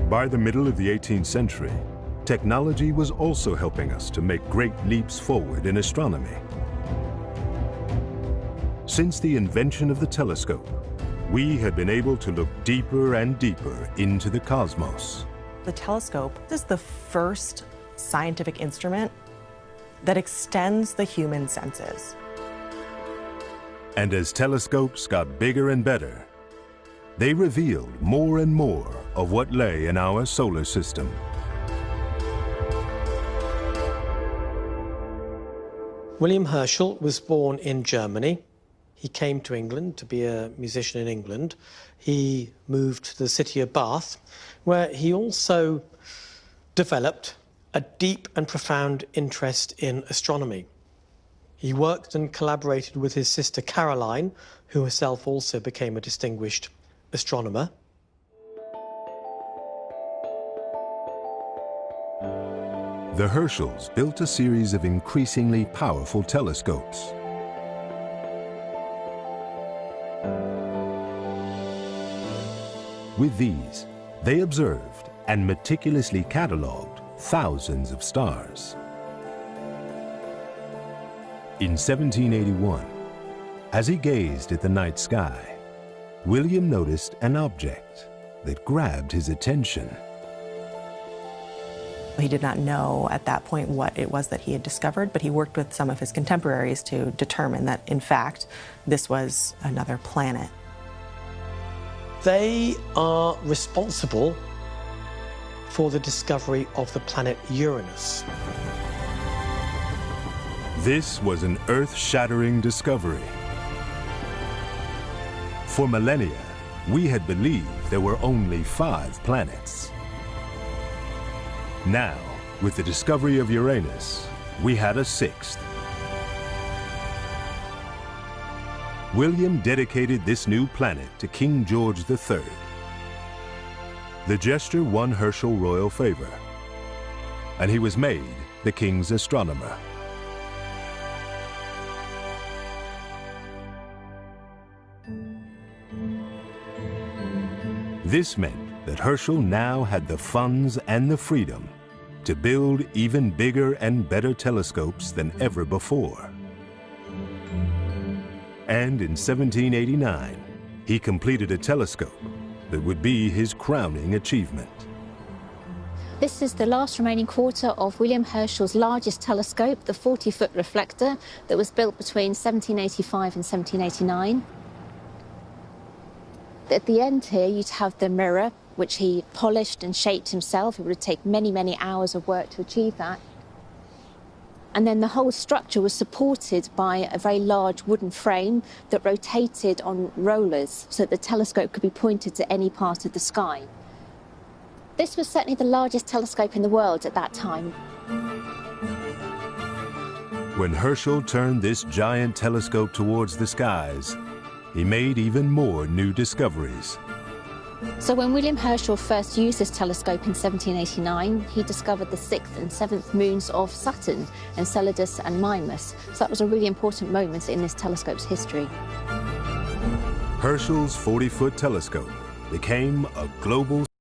By the middle of the 18th century, technology was also helping us to make great leaps forward in astronomy. Since the invention of the telescope, we had been able to look deeper and deeper into the cosmos. The telescope is the first scientific instrument that extends the human senses. And as telescopes got bigger and better, they revealed more and more of what lay in our solar system. William Herschel was born in Germany. He came to England to be a musician in England. He moved to the city of Bath, where he also developed a deep and profound interest in astronomy. He worked and collaborated with his sister Caroline, who herself also became a distinguished astronomer. The Herschels built a series of increasingly powerful telescopes. With these, they observed and meticulously catalogued thousands of stars. In 1781, as he gazed at the night sky, William noticed an object that grabbed his attention. He did not know at that point what it was that he had discovered, but he worked with some of his contemporaries to determine that, in fact, this was another planet. They are responsible for the discovery of the planet Uranus. This was an earth-shattering discovery. For millennia, we had believed there were only 5 planets. Now, with the discovery of Uranus, we had a 6th. William dedicated this new planet to King George III. The gesture won Herschel royal favor, and he was made the king's astronomer. This meant that Herschel now had the funds and the freedom to build even bigger and better telescopes than ever before. And in 1789, he completed a telescope that would be his crowning achievement. This is the last remaining quarter of William Herschel's largest telescope, the 40-foot reflector, that was built between 1785 and 1789. At the end here, you'd have the mirror, which he polished and shaped himself. It would take many, many hours of work to achieve that. And then the whole structure was supported by a very large wooden frame that rotated on rollers so that the telescope could be pointed to any part of the sky. This was certainly the largest telescope in the world at that time. When Herschel turned this giant telescope towards the skies, he made even more new discoveries. So when William Herschel first used this telescope in 1789, he discovered the 6th and 7th moons of Saturn, Enceladus and Mimas. So that was a really important moment in this telescope's history. Herschel's 40-foot telescope became a global